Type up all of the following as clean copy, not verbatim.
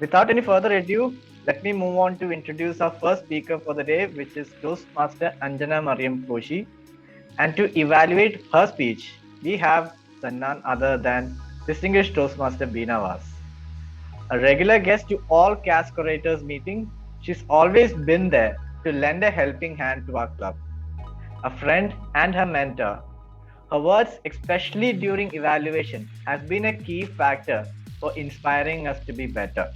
Without any further ado, let me move on to introduce our first speaker for the day, which is Toastmaster Anjana Mariam Koshi. And to evaluate her speech, we have none other than distinguished Toastmaster Beena Vas. A regular guest to all CAS curators meeting, she's always been there to lend a helping hand to our club. A friend and her mentor, her words, especially during evaluation, has been a key factor for inspiring us to be better.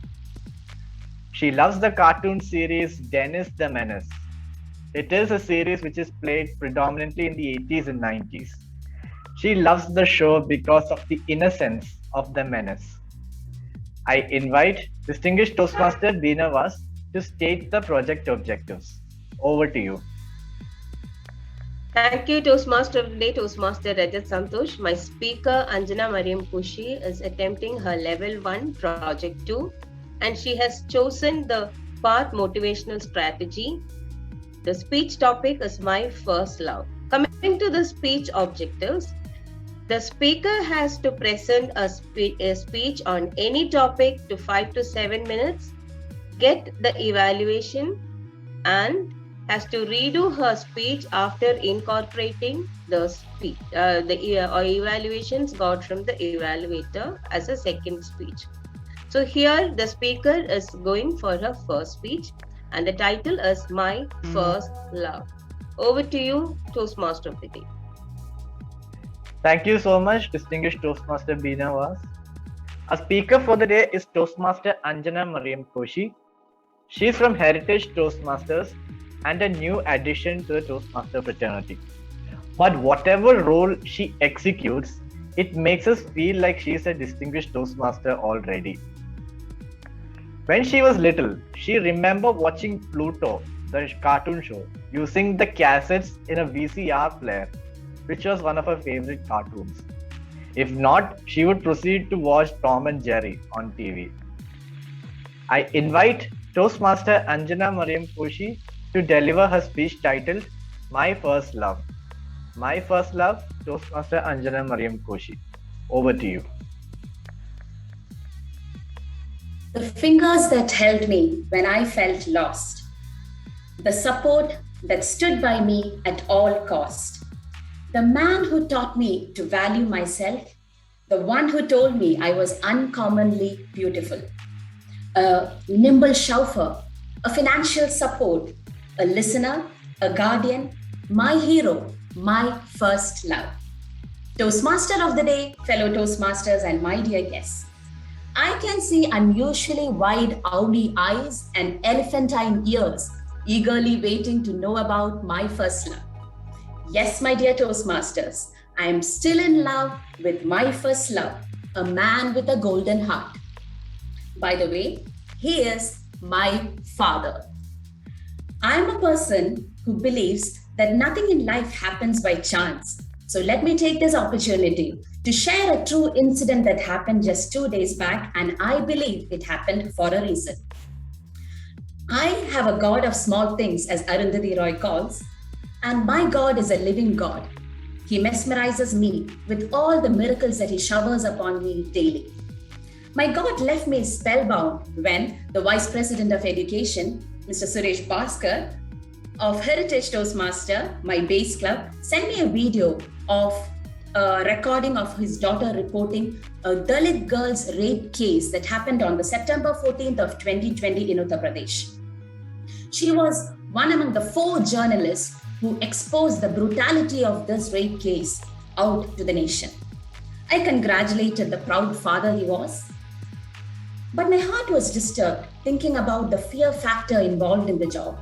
She loves the cartoon series Dennis the Menace. It is a series which is played predominantly in the 80s and 90s. She loves the show because of the innocence of the menace. I invite distinguished Toastmaster Beena Vas to state the project objectives. Over to you. Thank you, Toastmaster of the Day, Toastmaster Rajat Santosh. My speaker, Anjana Mariam Kushi, is attempting her Level 1 Project 2, and she has chosen the path motivational strategy. The speech topic is My First Love. Coming to the speech objectives, the speaker has to present a speech on any topic to 5 to 7 minutes, get the evaluation, and has to redo her speech after incorporating the speech, evaluations got from the evaluator as a second speech. So here the speaker is going for her first speech, and the title is My First Love. Over to you, Toastmaster of the Day. Thank you so much, distinguished Toastmaster Beena Vas. Our speaker for the day is Toastmaster Anjana Mariam Koshi. She is from Heritage Toastmasters and a new addition to the Toastmaster fraternity. But whatever role she executes, it makes us feel like she is a distinguished Toastmaster already. When she was little, she remembered watching Pluto, the cartoon show, using the cassettes in a VCR player, which was one of her favorite cartoons. If not, she would proceed to watch Tom and Jerry on TV. I invite Toastmaster Anjana Mariam Koshi to deliver her speech titled My First Love. My First Love, Toastmaster Anjana Mariam Koshi. Over to you. The fingers that held me when I felt lost. The support that stood by me at all cost. The man who taught me to value myself. The one who told me I was uncommonly beautiful. A nimble chauffeur, a financial support, a listener, a guardian, my hero, my first love. Toastmaster of the day, fellow Toastmasters, and my dear guests. I can see unusually wide owly eyes and elephantine ears, eagerly waiting to know about my first love. Yes, my dear Toastmasters, I am still in love with my first love, a man with a golden heart. By the way, he is my father. I am a person who believes that nothing in life happens by chance. So let me take this opportunity to share a true incident that happened just 2 days back, and I believe it happened for a reason. I have a God of small things, as Arundhati Roy calls, and my God is a living God. He mesmerizes me with all the miracles that he showers upon me daily. My God left me spellbound when the Vice President of Education, Mr. Suresh Bhaskar of Heritage Toastmaster, my base club, sent me a video of a recording of his daughter reporting a Dalit girl's rape case that happened on the September 14th of 2020 in Uttar Pradesh. She was one among the 4 journalists who exposed the brutality of this rape case out to the nation. I congratulated the proud father he was. But my heart was disturbed thinking about the fear factor involved in the job.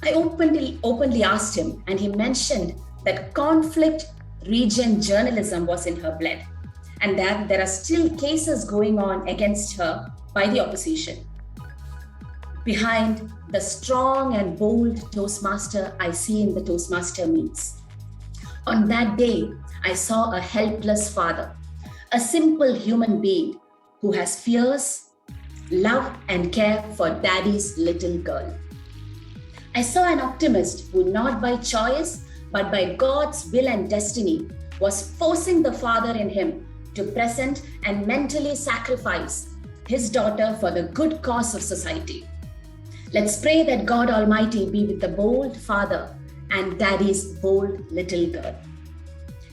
I openly asked him, and he mentioned that conflict region journalism was in her blood, and that there are still cases going on against her by the opposition. Behind the strong and bold Toastmaster I see in the Toastmaster meets. On that day, I saw a helpless father, a simple human being who has fears, love, and care for daddy's little girl. I saw an optimist who, not by choice, but by God's will and destiny, was forcing the father in him to present and mentally sacrifice his daughter for the good cause of society. Let's pray that God Almighty be with the bold father and daddy's bold little girl.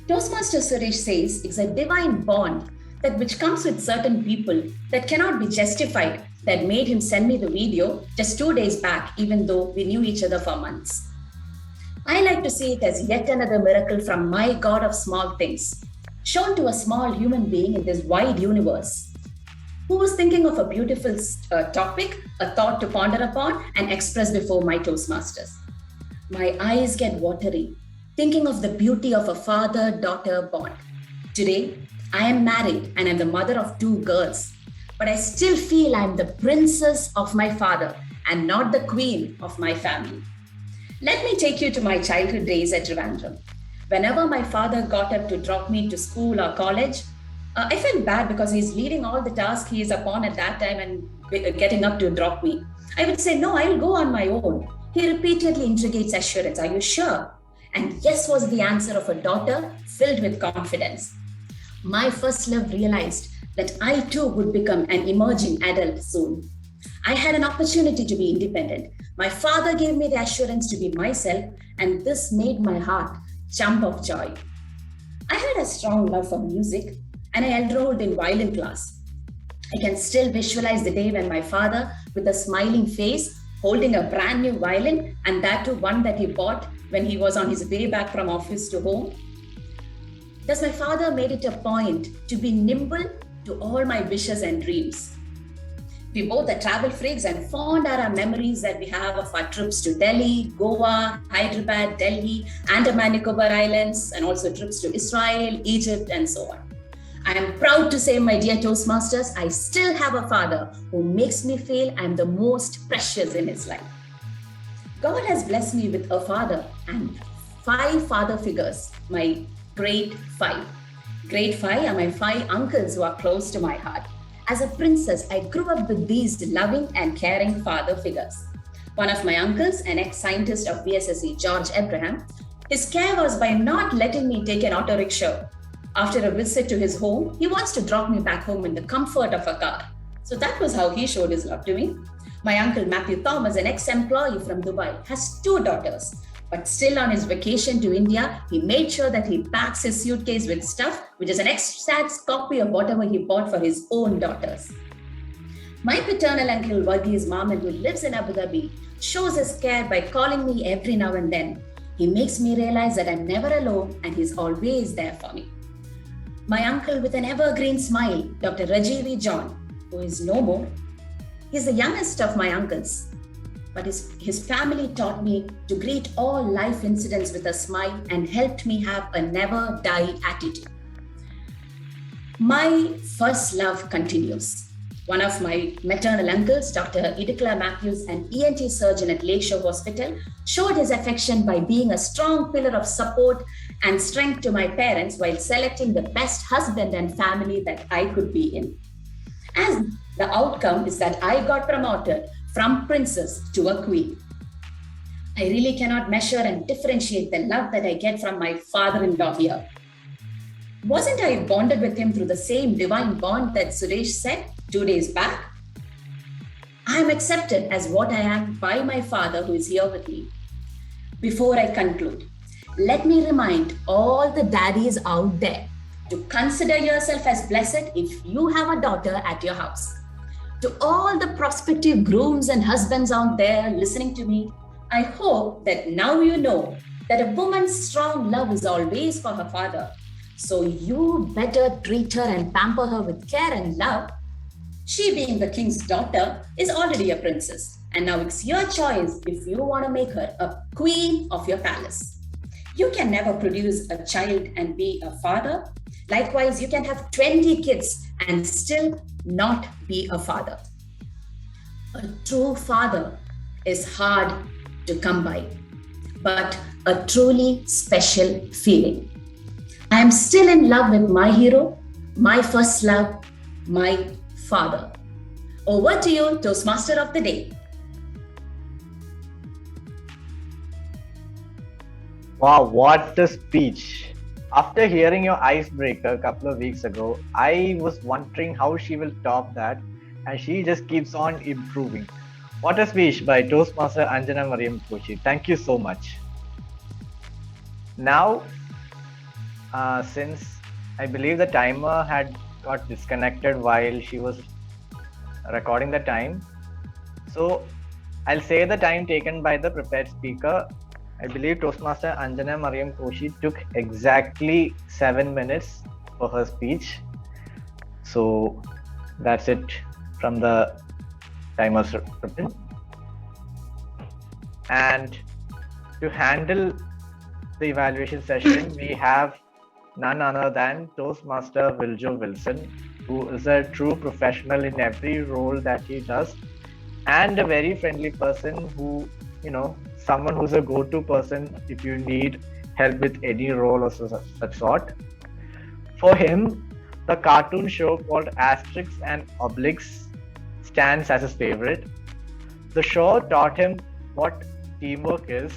Toastmaster Suresh says it's a divine bond that which comes with certain people that cannot be justified, that made him send me the video just 2 days back, even though we knew each other for months. I like to see it as yet another miracle from my God of small things, shown to a small human being in this wide universe, who was thinking of a beautiful topic, a thought to ponder upon and express before my Toastmasters. My eyes get watery, thinking of the beauty of a father-daughter bond. Today, I am married and I'm the mother of 2 girls, but I still feel I'm the princess of my father and not the queen of my family. Let me take you to my childhood days at Trivandrum. Whenever my father got up to drop me to school or college, I felt bad because he's leading all the tasks he is upon at that time and getting up to drop me. I would say, no, I'll go on my own. He repeatedly interrogates assurance, are you sure? And yes was the answer of a daughter filled with confidence. My first love realized that I too would become an emerging adult soon. I had an opportunity to be independent. My father gave me the assurance to be myself, and this made my heart jump of joy. I had a strong love for music, and I enrolled in violin class. I can still visualize the day when my father, with a smiling face, holding a brand new violin, and that too one that he bought when he was on his way back from office to home. Thus, my father made it a point to be nimble to all my wishes and dreams. We both are travel freaks and fond are our memories that we have of our trips to Delhi, Goa, Hyderabad, Delhi, Andaman Nicobar Islands, and also trips to Israel, Egypt, and so on. I am proud to say, my dear Toastmasters, I still have a father who makes me feel I am the most precious in his life. God has blessed me with a father and 5 father figures, my great 5. Great 5 are my 5 uncles who are close to my heart. As a princess, I grew up with these loving and caring father figures. One of my uncles, an ex-scientist of VSSC, George Abraham, his care was by not letting me take an auto rickshaw. After a visit to his home, he wants to drop me back home in the comfort of a car. So that was how he showed his love to me. My uncle Matthew Thomas, an ex-employee from Dubai, has 2 daughters. But still on his vacation to India, he made sure that he packs his suitcase with stuff, which is an exact copy of whatever he bought for his own daughters. My paternal uncle Varghese Maman, who lives in Abu Dhabi, shows his care by calling me every now and then. He makes me realize that I'm never alone and he's always there for me. My uncle with an evergreen smile, Dr. Rajiv John, who is no more. He's the youngest of my uncles. But his family taught me to greet all life incidents with a smile and helped me have a never die attitude. My first love continues. One of my maternal uncles, Dr. Idikla Matthews, an ENT surgeon at Lakeshore Hospital, showed his affection by being a strong pillar of support and strength to my parents while selecting the best husband and family that I could be in. And the outcome is that I got promoted from princess to a queen. I really cannot measure and differentiate the love that I get from my father-in-law here. Wasn't I bonded with him through the same divine bond that Suresh said 2 days back? I am accepted as what I am by my father who is here with me. Before I conclude, let me remind all the daddies out there to consider yourself as blessed if you have a daughter at your house. To all the prospective grooms and husbands out there listening to me, I hope that now you know that a woman's strong love is always for her father. So you better treat her and pamper her with care and love. She, being the king's daughter, is already a princess. And now it's your choice if you want to make her a queen of your palace. You can never produce a child and be a father. Likewise, you can have 20 kids and still not be a father. A true father is hard to come by, but a truly special feeling. I am still in love with my hero, my first love, my father. Over to you, Toastmaster of the Day. Wow, what a speech. After hearing your icebreaker a couple of weeks ago, I was wondering how she will top that. and she just keeps on improving. What a speech by Toastmaster Anjana Mariam Koshi. Thank you so much. Now, since I believe the timer had got disconnected while she was recording the time, so I'll say the time taken by the prepared speaker. I believe Toastmaster Anjana Mariam Koshi took exactly 7 minutes for her speech. So that's it from the timer's written. And to handle the evaluation session, we have none other than Toastmaster Wiljo Wilson, who is a true professional in every role that he does, and a very friendly person who, someone who's a go-to person if you need help with any role of such sort. For him, the cartoon show called Asterix and Obelix stands as his favorite. The show taught him what teamwork is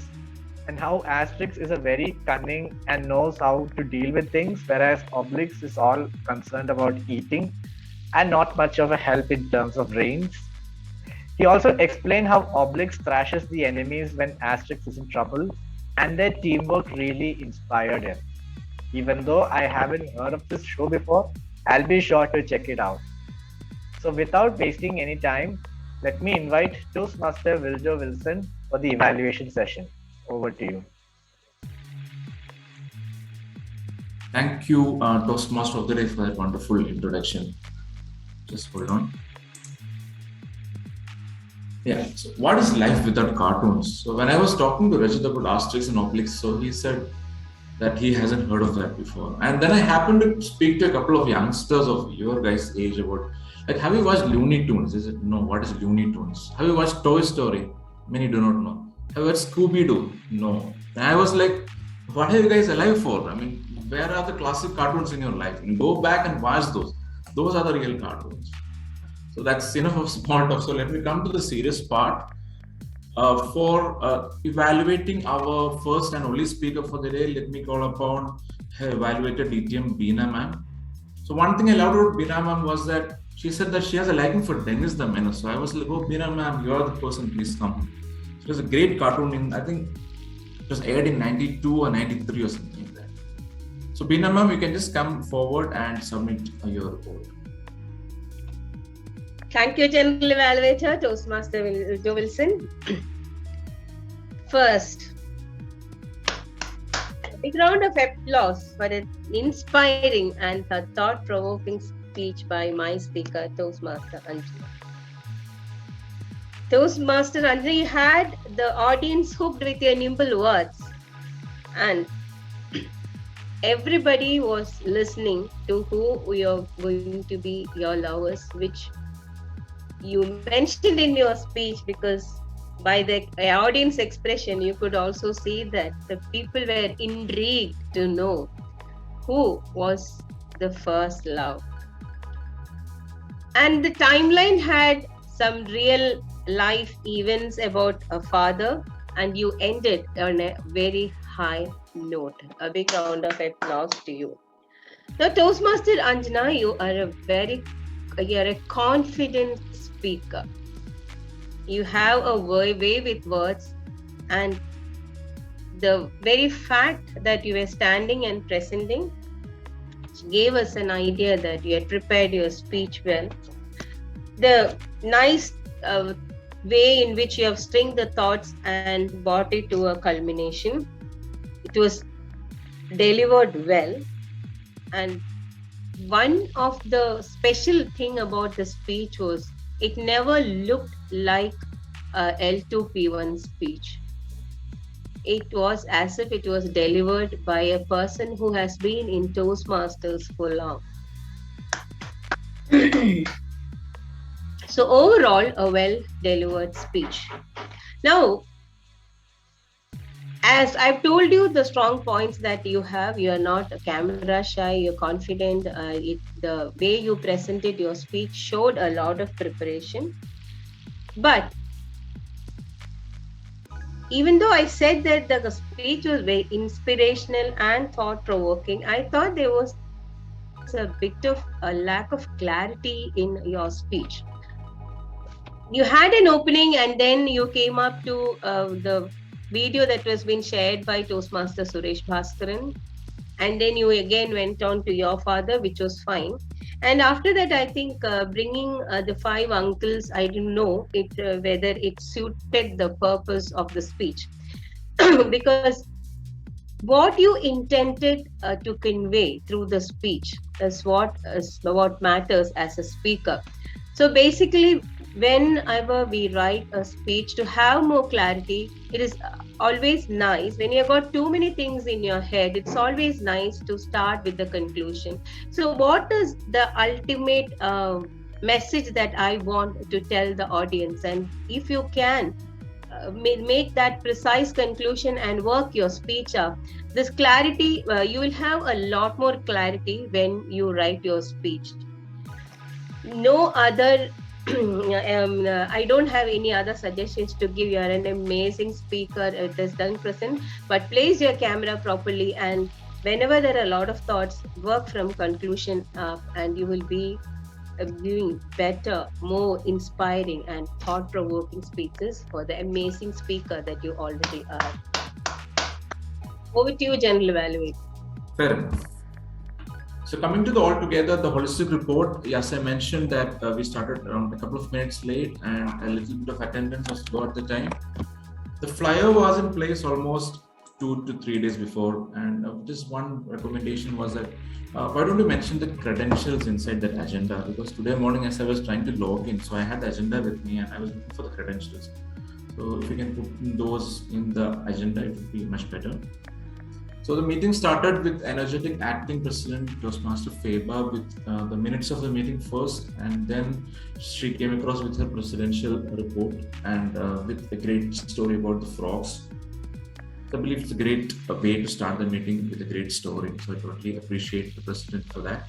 and how Asterix is a very cunning and knows how to deal with things, whereas Obelix is all concerned about eating and not much of a help in terms of brains. He also explained how Obelix thrashes the enemies when Asterix is in trouble, and their teamwork really inspired him. Even though I haven't heard of this show before, I'll be sure to check it out. So without wasting any time, let me invite Toastmaster Wiljo Wilson for the evaluation session. Over to you. Thank you, Toastmaster of the Day, for that wonderful introduction. Just hold on. Yeah, so what is life without cartoons? So when I was talking to Rajat about Asterix and Obelix, so he said that he hasn't heard of that before. And then I happened to speak to a couple of youngsters of your guys' age about, like, have you watched Looney Tunes? Is it, no, what is Looney Tunes? Have you watched Toy Story? Many do not know. Have you watched Scooby-Doo? No. And I was like, what are you guys alive for? I mean, where are the classic cartoons in your life? And go back and watch those. Those are the real cartoons. So that's enough of small talk. So let me come to the serious part. For evaluating our first and only speaker for the day, let me call upon her evaluator DTM Beena ma'am. So one thing I loved about Beena ma'am was that she said that she has a liking for Dennis the Menace. So I was like, oh, Beena ma'am, you are the person, please come. So it was a great cartoon I think it was aired in 92 or 93 or something like that. So Beena ma'am, you can just come forward and submit your report. Thank you, General Evaluator, Toastmaster Wiljo Wilson. First, a big round of applause for an inspiring and a thought-provoking speech by my speaker, Toastmaster Anjana. Toastmaster Anjana, you had the audience hooked with your nimble words, and everybody was listening to who you're going to be your lovers, which you mentioned in your speech, because by the audience expression, you could also see that the people were intrigued to know who was the first love. And the timeline had some real life events about a father, and you ended on a very high note. A big round of applause to you. Now, Toastmaster Anjana, you're a confident speaker. You have a way with words, and the very fact that you were standing and presenting gave us an idea that you had prepared your speech well. The nice way in which you have stringed the thoughts and brought it to a culmination, it was delivered well. And one of the special thing about the speech was it never looked like a L2P1 speech. It was as if it was delivered by a person who has been in Toastmasters for long. So overall, a well-delivered speech. Now, as I've told you, the strong points that you have, you are not camera shy, you're confident. The way you presented your speech showed a lot of preparation. But even though I said that the speech was very inspirational and thought-provoking, I thought there was a bit of a lack of clarity in your speech. you had an opening and then you came up to the video that was being shared by Toastmaster Suresh Bhaskaran, and then you again went on to your father, which was fine. And after that, I think bringing the 5 uncles, I didn't know whether it suited the purpose of the speech. Because what you intended to convey through the speech is what matters as a speaker. So basically, whenever we write a speech, to have more clarity, it is always nice when you've got too many things in your head. It's always nice to start with the conclusion. So what is the ultimate message that I want to tell the audience? And if you can make that precise conclusion and work your speech up, this clarity, you will have a lot more clarity when you write your speech. No other I don't have any other suggestions to give. You are an amazing speaker. It is done present, but place your camera properly, and whenever there are a lot of thoughts, work from conclusion up, and you will be doing better, more inspiring and thought-provoking speeches for the amazing speaker that you already are. Over to you, General Evaluator. Fair enough. So coming to the altogether, the holistic report, yes, I mentioned that we started around a couple of minutes late and a little bit of attendance was to go at the time. The flyer was in place almost 2 to 3 days before, and just one recommendation was that why don't you mention the credentials inside that agenda? Because today morning as I was trying to log in, so I had the agenda with me and I was looking for the credentials. So if you can put those in the agenda, it would be much better. So the meeting started with energetic acting president Toastmaster Feba with the minutes of the meeting first, and then she came across with her presidential report and with a great story about the frogs. I believe it's a great way to start the meeting with a great story. So I totally appreciate the president for that.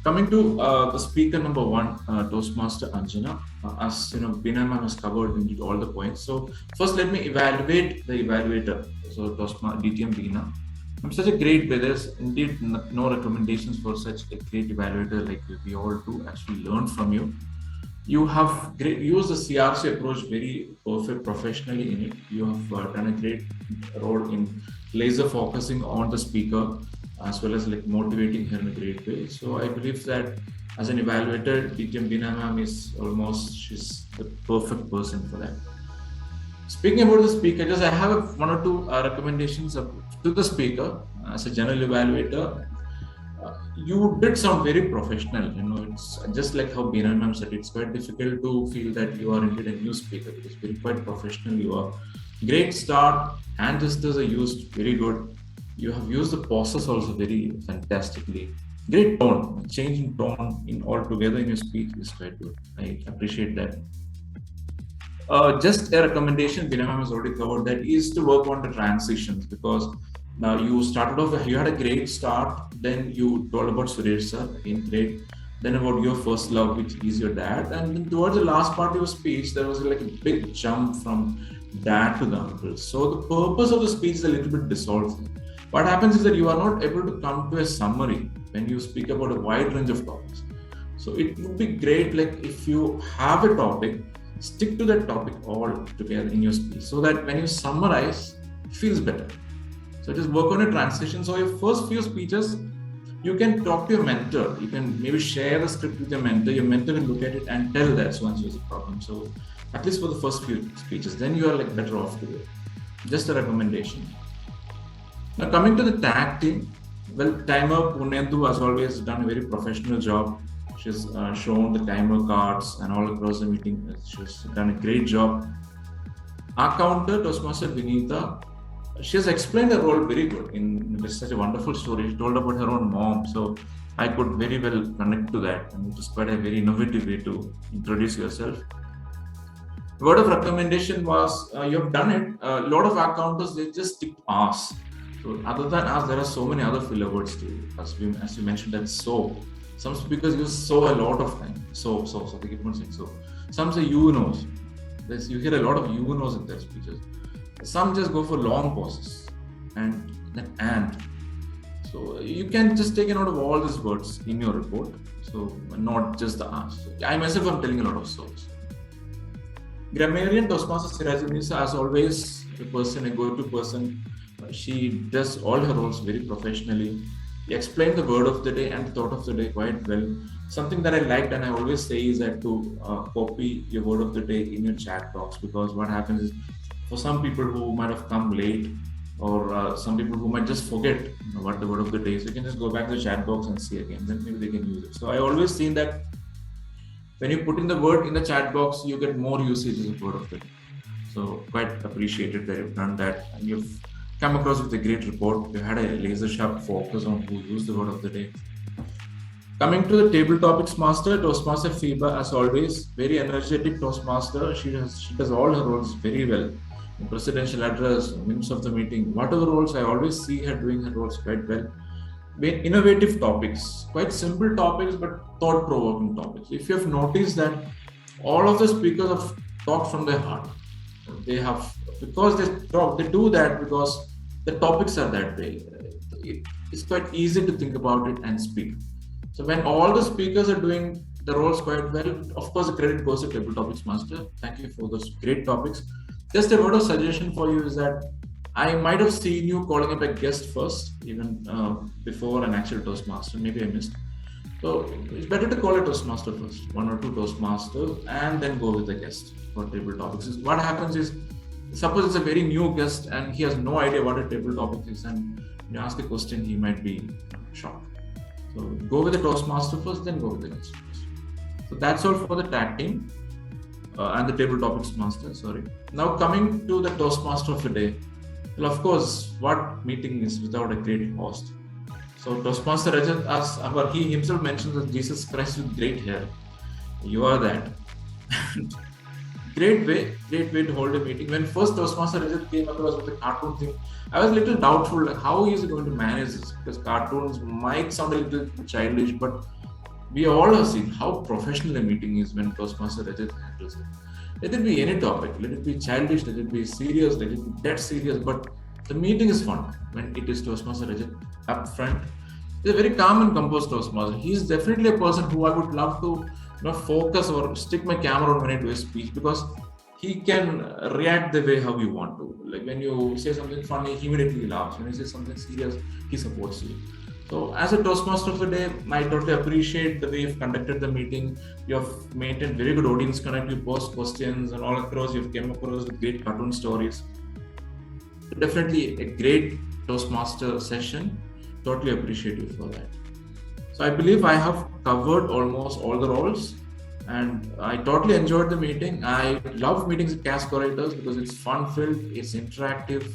Coming to the speaker number 1, Toastmaster Anjana. As you know, Bina ma'am has covered indeed all the points. So first, let me evaluate the evaluator. So Toastmaster DTM Bina. I'm such a great way. There's indeed no recommendations for such a great evaluator like we all do. Actually, learn from you. You have used the CRC approach very perfect professionally in it. You have done a great role in laser focusing on the speaker, as well as like motivating her in a great way. So I believe that as an evaluator, DTM Bina ma'am is she's the perfect person for that. Speaking about the speaker, just I have 1 or 2 recommendations to the speaker as a general evaluator. You did sound very professional. You know, it's just like how Bina ma'am said. It's quite difficult to feel that you are indeed a new speaker because very quite professional you are. Great start. Hand gestures are used very good. You have used the pauses also very fantastically. Great tone, change in tone in all together in your speech is quite good. I appreciate that. Just a recommendation, Bina ma'am has already covered that, is to work on the transitions, because now you started off, you had a great start, then you told about Suresh sir, again great, then about your first love, which is your dad, and then towards the last part of your speech, there was like a big jump from dad to the uncle. So the purpose of the speech is a little bit dissolved. What happens is that you are not able to come to a summary when you speak about a wide range of topics. So it would be great, like if you have a topic, stick to that topic all together in your speech, so that when you summarize, it feels better. So just work on a transition. So your first few speeches, you can talk to your mentor. You can maybe share the script with your mentor. Your mentor will look at it and tell that so and so is a problem. So at least for the first few speeches, then you are like better off to do it. Just a recommendation. Now coming to the tag team, well, timer Punendu has always done a very professional job. She's shown the timer cards and all across the meeting. She's done a great job. Our counter, Toastmaster Vinita, she has explained her role very good in such a wonderful story. She told about her own mom, so I could very well connect to that, and it was quite a very innovative way to introduce yourself. Word of recommendation was, you have done it. A lot of our counters, they just stick ass. So other than us, there are so many other filler words too. As you mentioned, that so. Some speakers use so a lot of time. So they keep on saying so. Some say you knows. You hear a lot of you knows in their speeches. Some just go for long pauses and then and. So you can just take a note of all these words in your report. So not just the us. I myself am telling a lot of so's. Grammarian Toastmaster Sirajunisa, as always, a person, a go-to person. She does all her roles very professionally. She explained the word of the day and the thought of the day quite well. Something that I liked and I always say is that to copy your word of the day in your chat box, because what happens is for some people who might have come late or some people who might just forget what the word of the day is, you can just go back to the chat box and see again, then maybe they can use it. So I always seen that when you put in the word in the chat box, you get more usage of the word of the day. So quite appreciated that you've done that, and you've come across with a great report. You had a laser sharp focus on who used the word of the day. Coming to the table topics master, Toastmaster FIBA, as always, very energetic Toastmaster. She does all her roles very well. In presidential address, minutes of the meeting, whatever roles, I always see her doing her roles quite well. Innovative topics, quite simple topics, but thought-provoking topics. If you have noticed that all of the speakers have talked from their heart, they have, because they do that because the topics are that way. It's quite easy to think about it and speak. So when all the speakers are doing the roles quite well, of course, the credit goes to Table Topics Master. Thank you for those great topics. Just a word of suggestion for you is that I might have seen you calling up a guest first, even before an actual Toastmaster. Maybe I missed. So it's better to call a Toastmaster first, one or two Toastmasters, and then go with the guest for table topics. What happens is, suppose it's a very new guest and he has no idea what a table topic is, and you ask a question, he might be shocked. So go with the Toastmaster first, then go with the guest first. So that's all for the tag team and the table topics master. Sorry. Now coming to the Toastmaster of the day. Well, of course, what meeting is without a great host? So Toastmaster Rajat, he himself mentions that Jesus Christ with great hair. You are that. Great way to hold a meeting. When first Toastmaster Rajat came across with the cartoon thing, I was a little doubtful, like how he is going to manage this, because cartoons might sound a little childish, but we all have seen how professional a meeting is when Toastmaster Rajat handles it. Let it be any topic, let it be childish, let it be serious, let it be dead serious, but the meeting is fun when it is Toastmaster Rajat up front. He's a very calm and composed Toastmaster. He's definitely a person who I would love to focus or stick my camera on when I do a speech, because he can react the way how you want to. Like when you say something funny, he immediately laughs. When you say something serious, he supports you. So as a Toastmaster of the day, I totally appreciate the way you've conducted the meeting. You have maintained very good audience connect. You post questions and all across. You've came across with great cartoon stories. Definitely a great Toastmaster session. Totally appreciate you for that. So I believe I have covered almost all the roles, and I totally enjoyed the meeting. I love meetings with cast curators because it's fun-filled, it's interactive,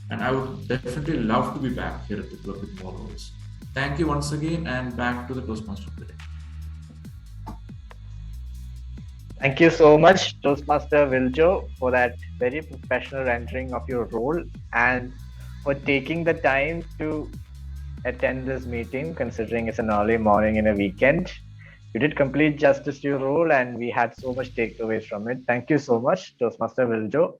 and I would definitely love to be back here at the club with more roles. Thank you once again, and back to the Toastmaster of the day. Thank you so much, Toastmaster Wiljo, for that very professional rendering of your role and for taking the time to attend this meeting, considering it's an early morning in a weekend. You did complete justice to your role, and we had so much takeaways from it. Thank you so much, Toastmaster Wiljo.